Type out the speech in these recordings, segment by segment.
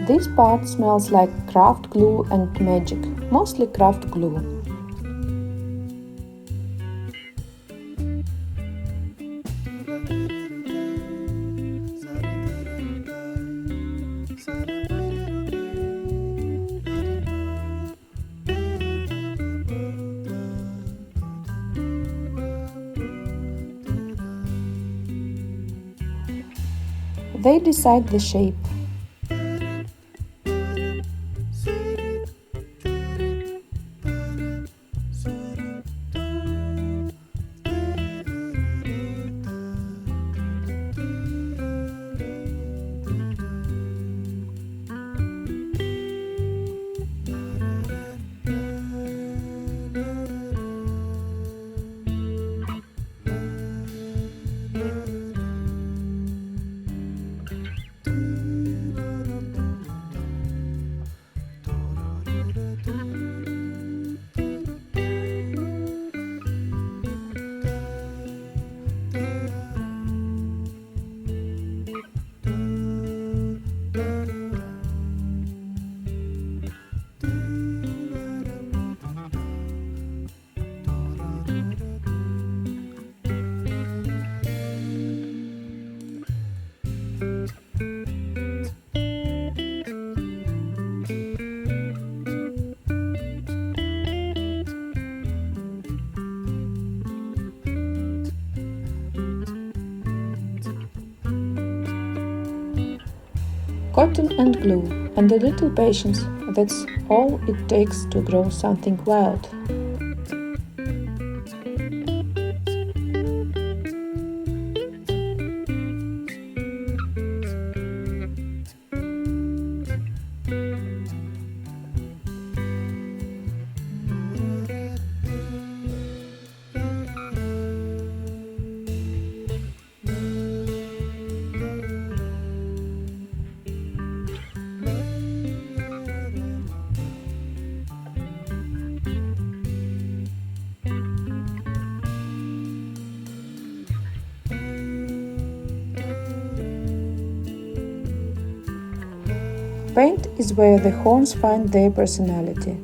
This part smells like craft glue and magic, mostly craft glue. They decide the shape. Cotton and glue, and a little patience, that's all it takes to grow something wild. Paint is where the horns find their personality.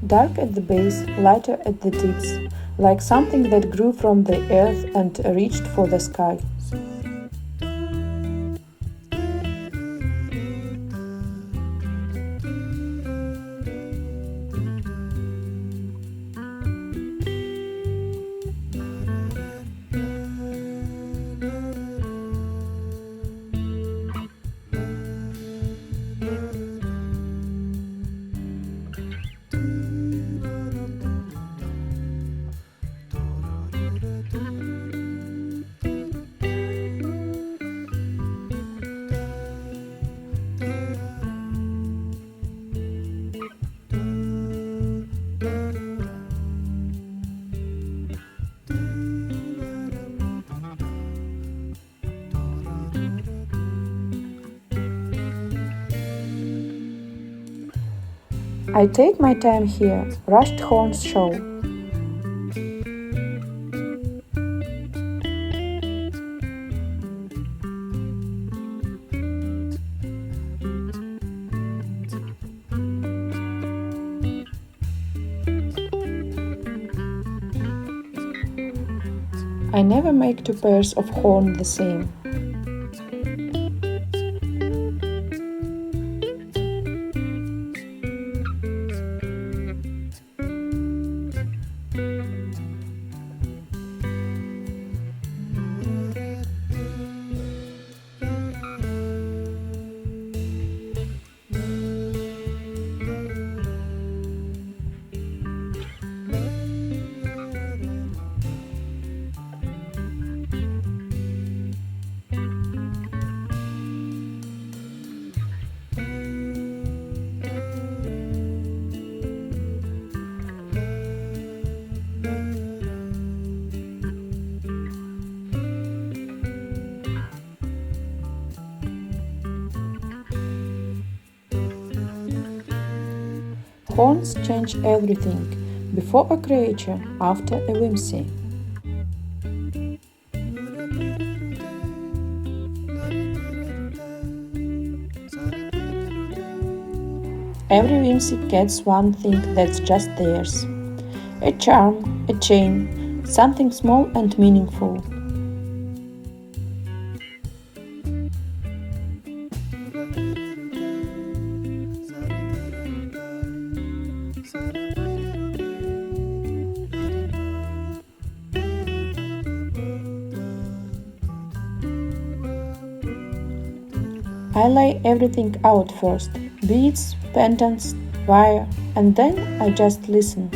Dark at the base, lighter at the tips, like something that grew from the earth and reached for the sky. I take my time here, rushed horns show. I never make two pairs of horn the same. horns change everything. Before a creature, after a whimsy. Every whimsy gets one thing that's just theirs. A charm, a chain, something small and meaningful. I lay everything out first, beads, pendants, wire, and then I just listen.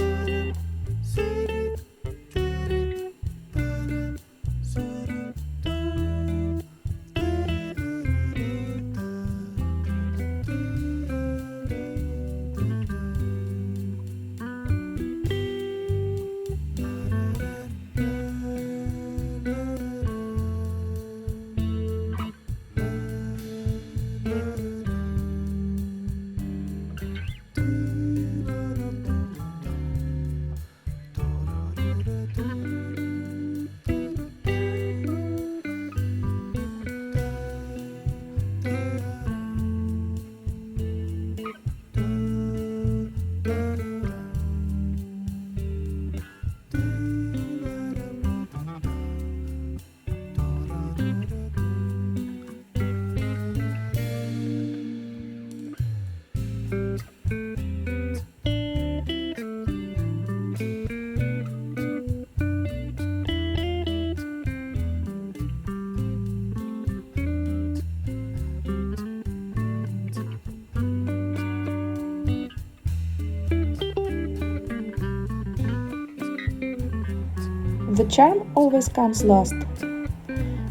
The charm always comes last,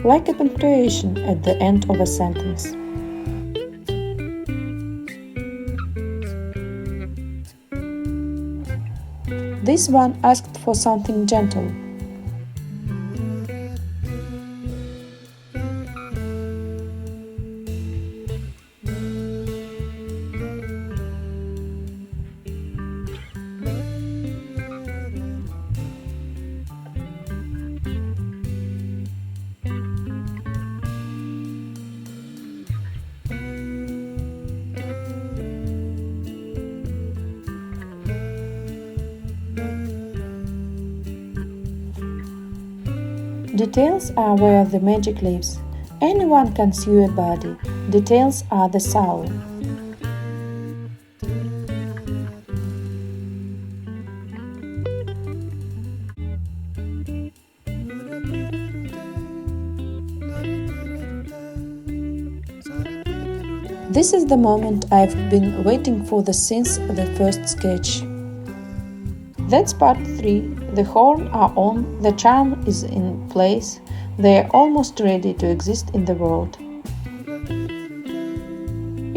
like a punctuation at the end of a sentence. This one asked for something gentle. Details are where the magic lives. Anyone can sew a body. Details are the soul. This is the moment I've been waiting for since the first sketch. That's part 3. The horns are on, the charm is in place, they're almost ready to exist in the world.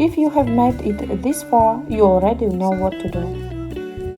If you have made it this far, you already know what to do.